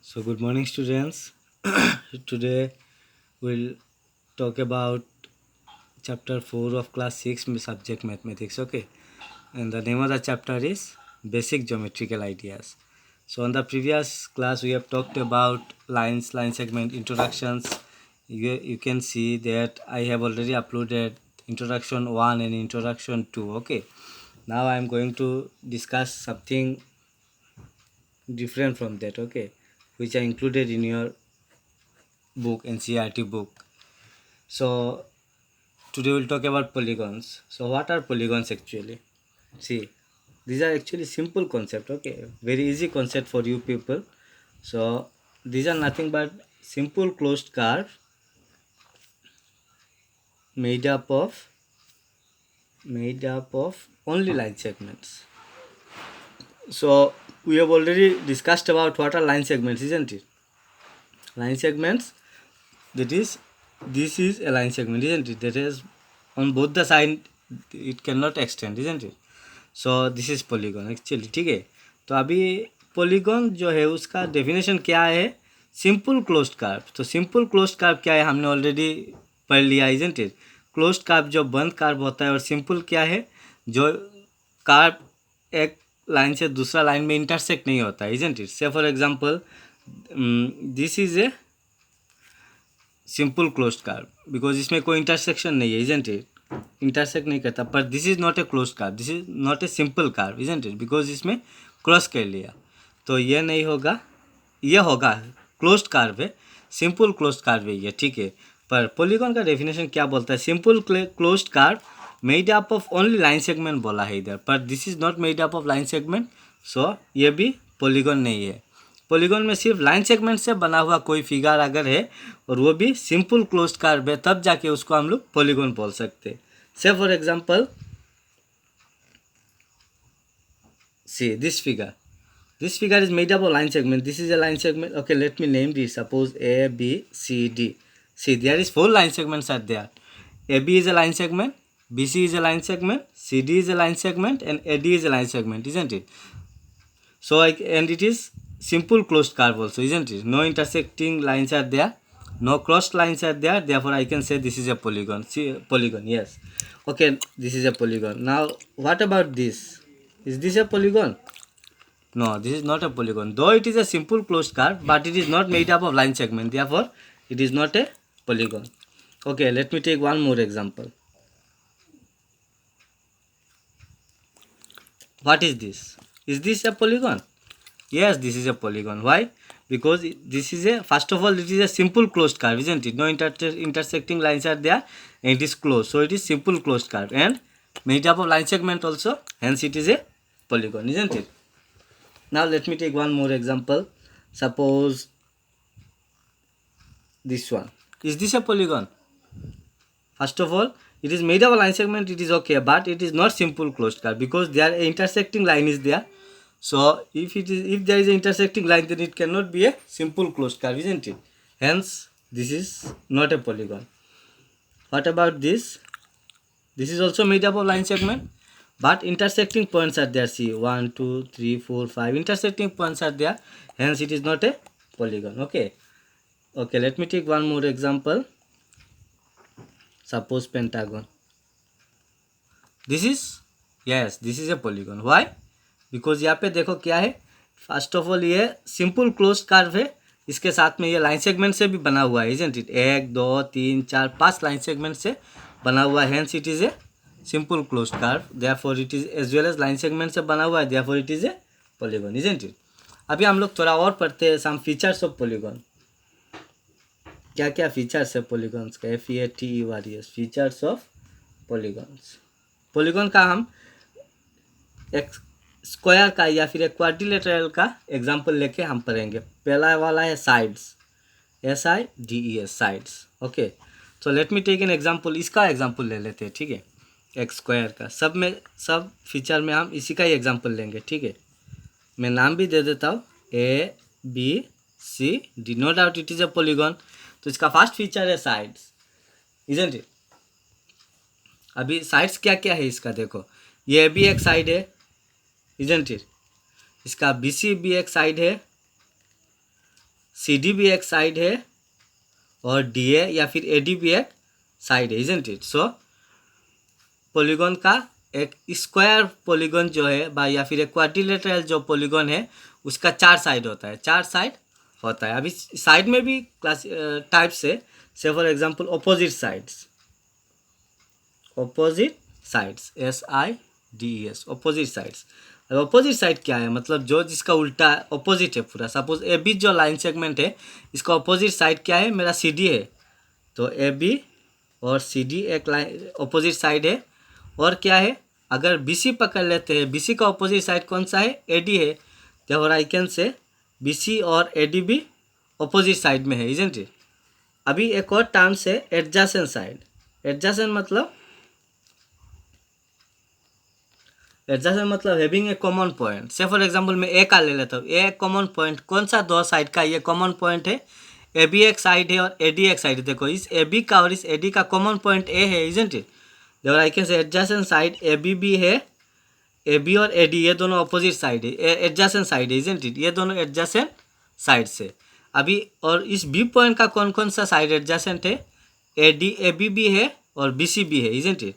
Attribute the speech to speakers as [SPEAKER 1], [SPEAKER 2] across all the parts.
[SPEAKER 1] So, good morning, students. Today we'll talk about chapter 4 of class 6 subject mathematics. Okay, and the name of the chapter is Basic Geometrical Ideas. So, on the previous class, we have talked about lines, line segment, introductions. You can see that I have already uploaded introduction 1 and introduction 2. Okay, now I am going to discuss something different from that. Okay, which are included in your book, NCERT book. So today we'll talk about polygons. So what are polygons actually? See, these are actually simple concept. Okay, very easy concept for you people. So these are nothing but simple closed curve made up of only line segments. So we have already discussed about what are line segments, isn't it? Line segments, that is, this is a line segment, isn't it? That is on both the side, it cannot extend, isn't it? So this is polygon actually, ठीक है। तो अभी polygon जो है उसका definition क्या है? Simple closed curve. तो सिंपल क्लोज्ड कर्व क्या है हमने ऑलरेडी पढ़ लिया, इजंट इट? क्लोज्ड कर्व जो बंद कर्व होता है, और सिंपल क्या है? जो कर्व एक लाइन से दूसरा लाइन में इंटरसेक्ट नहीं होता है, इजंट इट? से for example this is a simple closed curve because इसमें कोई इंटरसेक्शन नहीं है, इजंट इट? इंटरसेक्ट नहीं करता, पर this is not a close curve, this is not a simple curve, isn't it? Because इसमें क्रॉस कर लिया, तो ये नहीं होगा, ये होगा क्लोज्ड कार्व है, सिंपल क्लोज्ड कार्व है ये, ठीक है। पर पॉलीगॉन का डेफिनेशन क्या बोलता है? Simple closed curve made up of only line segment बोला है इधर, पर this is not made up of line segment, so ये भी पॉलीगॉन नहीं है। पॉलीगॉन में सिर्फ लाइन सेगमेंट से बना हुआ कोई फिगर अगर है और वो भी सिंपल क्लोज्ड कर्व है, तब जाके उसको हम लोग पॉलीगॉन बोल सकते हैं। से for example see this figure is made up of line segment, this is a line segment. Okay, let me name this. Suppose A, B, C, D. See, there is 4 line segments are there. AB is a line segment, BC is a line segment, CD is a line segment, and AD is a line segment, isn't it? So and it is simple closed curve also, isn't it? No intersecting lines are there, no crossed lines are there, therefore I can say this is a polygon. See, polygon, yes. Okay, this is a polygon. Now what about this? Is this a polygon? No, this is not a polygon, though it is a simple closed curve, but it is not made up of line segment, therefore it is not a polygon. Okay, let me take one more example. What is this? Is this a polygon? Yes, this is a polygon. Why? Because this is a, first of all, it is a simple closed curve, isn't it? No intersecting lines are there, and it is closed, so it is simple closed curve and made up of line segment also, hence it is a polygon, isn't it? Now let me take one more example. Suppose this one. Is this a polygon? First of all, it is made up of line segment, it is okay, but it is not simple closed curve because there intersecting line is there. So if there is an intersecting line, then it cannot be a simple closed curve, isn't it? Hence this is not a polygon. What about this? This is also made up of line segment, but intersecting points are there. See, 1, 2, 3, 4, 5 intersecting points are there, hence it is not a polygon. Okay, let me take one more example. Suppose pentagon. This is, yes, this is a polygon. Why? Because यहाँ पे देखो क्या है, first of all ये simple close curve है, इसके साथ में ये लाइन सेगमेंट से भी बना हुआ है, इजंट इट? 1, 2, 3, 4, 5 लाइन सेगमेंट से बना हुआ है, hence it is a simple close curve, therefore it is as well as line segment से बना हुआ है, therefore it is a polygon, isn't it? अभी हम लोग थोड़ा और पढ़ते हैं, सम फीचर्स ऑफ पॉलीगॉन. क्या क्या फीचर्स है पॉलीगॉन्स का? FEATERS, features of polygons. Polygon का हम एक स्क्वायर का या फिर एक क्वाड्रिलेटरल का एग्जांपल लेके हम पढ़ेंगे. पहला वाला है साइड्स, SIDES, साइड्स. ओके, तो let me take an example. इसका एग्जांपल ले लेते हैं, ठीक है? एक स्क्वायर का, सब फीचर में हम इसी का ही एग्जांपल लेंगे, ठीक है? मैं नाम भी दे देता हूँ, ABCD. No doubt it is a polygon. तो इसका फर्स्ट फीचर है साइड्स, इजंट इट? अभी साइड्स क्या क्या है इसका देखो, ये भी एक साइड है, इजंट इट? इसका BC भी एक साइड है, सी डी भी एक साइड है और डी ए या फिर ए डी भी एक साइड है, इजंट इट। सो पॉलीगॉन का एक स्क्वायर पॉलीगॉन जो है या फिर एक क्वाड्रिलेटरल जो पॉलीगॉन है उसका 4 साइड होता है, 4 साइड होता है। अभी साइड में भी क्लास टाइप्स है, से for example opposite sides, opposite sides, SIDES, opposite sides. अब ऑपोजिट साइड क्या है, मतलब जो जिसका उल्टा ऑपोजिट है पूरा। सपोज ए बी जो लाइन सेगमेंट है इसका ऑपोजिट साइड क्या है, मेरा सी डी है, तो ए बी और सी डी एक लाइन ऑपोजिट साइड है। और क्या है, अगर बी सी पकड़ लेते हैं, बी सी का ऑपोजिट साइड कौन सा है, ए डी है, therefore I can say B C और ए डी भी ऑपोजिट साइड में है, इजंट इट। अभी एक और टर्म्स है एडजेसेंट साइड। एडजेसेंट मतलब having a common point. Say for example मैं ए का ले लेता हूँ, ए कॉमन पॉइंट कौन सा, दो साइड का ये कॉमन पॉइंट है, ए बी एक साइड है और ए डी एक साइड है। देखो इस ए बी का और इस ए डी का कॉमन पॉइंट ए है, isn't it. Therefore I can say adjacent side A B भी है, ए बी और ए डी ये दोनों अपोजिट साइड है, एडजेसेंट साइड है, इजंट इट। ये दोनों एडजेसेंट साइड से। अभी और इस बी पॉइंट का कौन कौन सा साइड एडजेसेंट है, ए डी ए बी भी है और बी सी भी है, इजंट इट।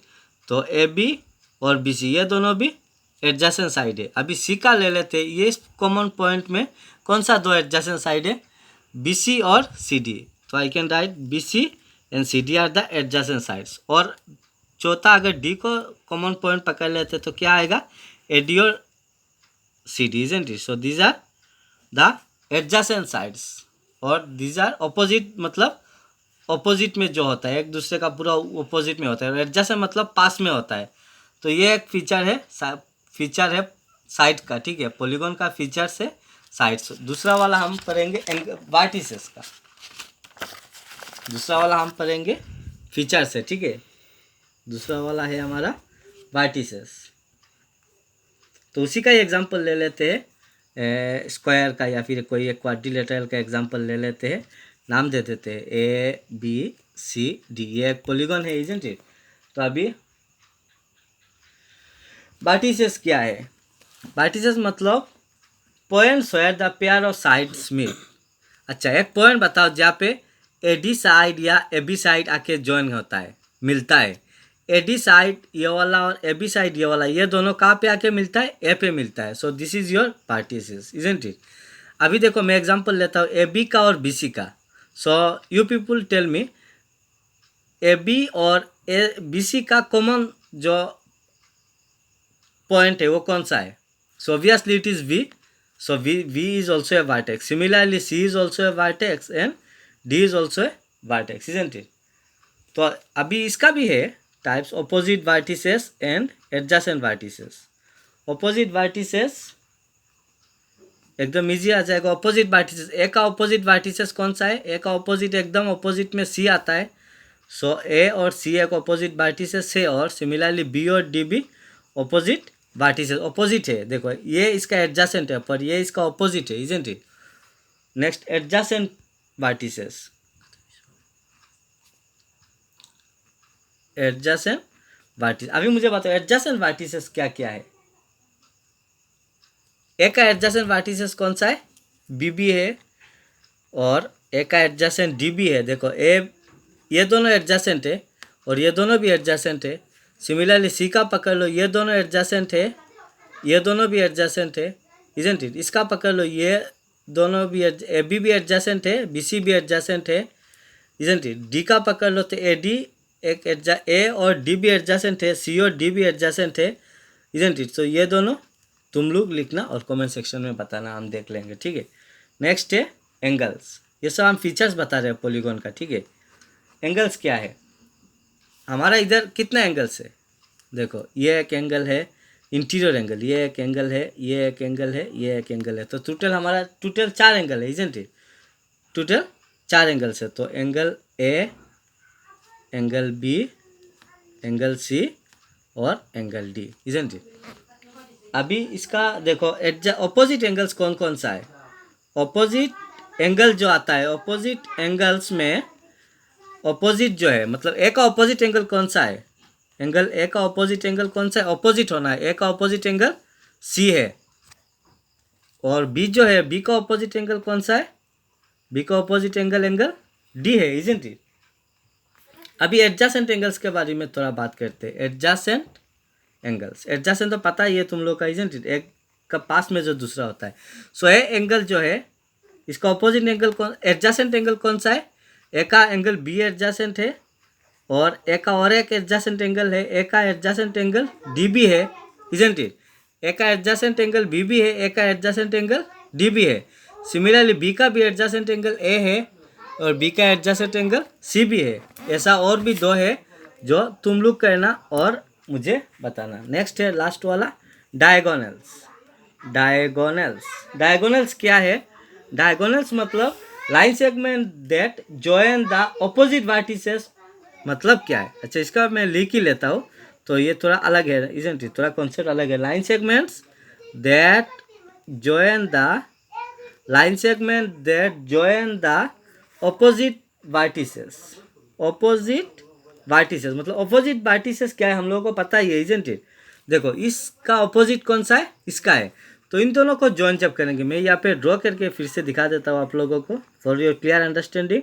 [SPEAKER 1] तो ए बी और बी सी ये दोनों भी एडजेसेंट साइड है। अभी सी का ले लेते हैं, ये कॉमन पॉइंट में कौन सा दो एडजेसेंट साइड है, बी सी और सी डी। तो I can write B C and C D are the adjacent sides. और चौथा अगर डी को कॉमन पॉइंट पकड़ लेते तो क्या आएगा, ए डी और C D, isn't it. So these are the adjacent sides और दीज आर ऑपोजिट, मतलब ऑपोजिट में जो होता है एक दूसरे का पूरा ऑपोजिट में होता है। एडजेसेंट मतलब पास में होता है। तो ये एक फीचर है साइड का, ठीक है, पॉलीगॉन का फीचर है साइड्स। दूसरा वाला हम पढ़ेंगे वर्टिसेस का, दूसरा वाला हम पढ़ेंगे फीचर से, ठीक है। दूसरा वाला है हमारा वर्टिसेस। तो उसी का ही एग्जांपल ले लेते हैं, स्क्वायर का या फिर कोई एक क्वाड्रिलेटरल का एग्जांपल ले लेते हैं। नाम दे देते हैं ए बी सी डी, ये एक पॉलीगॉन है, इजंट इट। तो अभी वर्टिसेस क्या है, वर्टिसेस मतलब points where the pair of sides meet. अच्छा एक पॉइंट बताओ जहाँ पे ए डी साइड या ए बी साइड आके ज्वाइन होता है, मिलता है। ए डी साइड ये वाला और ए बी साइड ये वाला, ये दोनों कहाँ पे आके मिलता है, ए पे मिलता है। So this is your vertices, isn't it. अभी देखो मैं एग्जांपल लेता हूँ ए बी का और बी सी का। So you people tell me A B और ए बी सी का कॉमन जो पॉइंट है वो कौन सा है। So obviously it is B. So B is also a vertex. Similarly C is also a vertex and D is also a vertex, isn't it. तो अभी इसका भी है types, opposite vertices and adjacent vertices. Opposite vertices एकदम easy आ जाएगा। Opposite vertices, ए का opposite vertices कौन सा है, ए का ऑपोजिट एकदम ऑपोजिट में सी आता है। सो ए और सी एक ऑपोजिट वर्टिसेस है और सिमिलरली बी और डी भी ऑपोजिट वर्टिसेस, ऑपोजिट है। देखो ये इसका एडजेसेंट है पर ये इसका ऑपोजिट है, isn't it. Next adjacent vertices, adjacent vertices. अभी मुझे बताओ एडजेसेंट वर्टिसेस क्या क्या है। ए का एडजेसेंट वर्टिसेस कौन सा है, बी बी है और ए का एडजेसेंट डी बी है। देखो ए ये दोनों एडजेसेंट है और ये दोनों भी एडजेसेंट है। सिमिलरली सी का पकड़ लो, ये दोनों एडजेसेंट है, ये दोनों भी एडजेसेंट है, इजंट इट। इसका पकड़ लो, ये दोनों भी ए बी भी एडजेसेंट है, बी सी भी एडजेसेंट है, इजंट इट। डी का पकड़ लो तो ए डी एक ए और डी भी एडजेसेंट है, सी और डी भी एडजेसेंट है, इजंट इट। सो ये दोनों तुम लोग लिखना और कमेंट सेक्शन में बताना, हम देख लेंगे, ठीक है। नेक्स्ट है एंगल्स। ये सब हम फीचर्स बता रहे हैं पॉलीगॉन का, ठीक है। एंगल्स क्या है, हमारा इधर कितना एंगल्स है, देखो ये एक एंगल है इंटीरियर एंगल, ये एक एंगल है, ये एक एंगल है, ये एक एंगल है। तो टोटल हमारा 4 एंगल है, इजंट इट। टोटल 4 एंगल्स है। तो angle A, angle B, angle C और एंगल डी, इजंट इट। अभी इसका देखो ऑपोजिट एंगल्स कौन कौन सा है। ऑपोजिट एंगल जो आता है, ऑपोजिट एंगल्स में ऑपोजिट जो है, मतलब ए का ऑपोजिट एंगल कौन सा है, एंगल ए का ऑपोजिट एंगल कौन सा है, ऑपोजिट होना है। ए का ऑपोजिट एंगल सी है और बी जो है, बी का ऑपोजिट एंगल कौन सा है, बी का ऑपोजिट एंगल एंगल डी है, इजंट इट। अभी एडजासेंट एंगल्स के बारे में थोड़ा बात करते हैं। एडजासेंट एंगल्स, एडजासेंट तो पता ही है तुम लोग का, इजंट इट, एक का पास में जो दूसरा होता है। सो ए एंगल जो है इसका ऑपोजिट एंगल कौन, एडजासेंट एंगल कौन सा है, ए का एंगल बी एडजासेंट है और ए का और एक एडजासेंट एंगल है, ए का एडजासेंट एंगल डी बी है, इजंट इट। ए का एडजासेंट एंगल बी भी है, ए का एडजासेंट एंगल डी भी है। सिमिलरली बी का भी एडजासेंट एंगल ए है और बी का एडजासेंट एंगल सी भी है। ऐसा और भी दो है जो तुम लोग करना और मुझे बताना। नेक्स्ट है लास्ट वाला, डायगोनल्स। डायगोनल्स, डायगोनल्स क्या है, डायगोनल्स मतलब line segment that join the opposite vertices, मतलब क्या है। अच्छा इसका मैं लिख ही लेता हूँ, तो ये थोड़ा अलग है, इजंट इट, थोड़ा कॉन्सेप्ट अलग है। Line segments that join the, line segment that join the opposite vertices, opposite vertices मतलब ऑपोजिट वर्टिसेस क्या है हम लोगों को पता ही है, इजंट इट। देखो इसका ऑपोजिट कौन सा है, इसका है, तो इन दोनों को जॉइन जब करेंगे, मैं यहाँ पे ड्रॉ करके फिर से दिखा देता हूँ आप लोगों को for your clear understanding.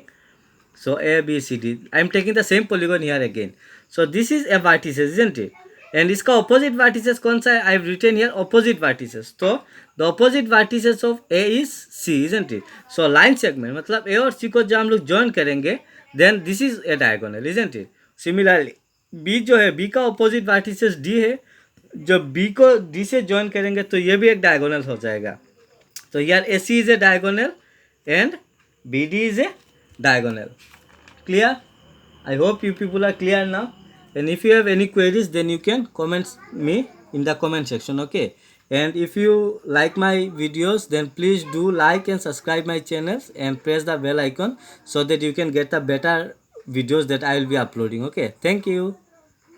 [SPEAKER 1] So A, B, C, D. I am taking the same polygon here again. So this is a vertices, isn't it? And इसका opposite vertices कौन सा है? I have written here opposite vertices. तो the opposite vertices of A is C, isn't it? So line segment मतलब A और C को जब हम लोग join करेंगे, then this is a diagonal, isn't it? Similarly B जो है, B का opposite vertices D है, जब B को D से join करेंगे तो ये भी एक diagonal हो जाएगा। तो here AC is a diagonal and BD is a diagonal. Clear? I hope you people are clear now, and if you have any queries then you can comment me in the comment section, okay? And if you like my videos then please do like and subscribe my channels and press the bell icon so that you can get the better videos that I will be uploading, okay? Thank you.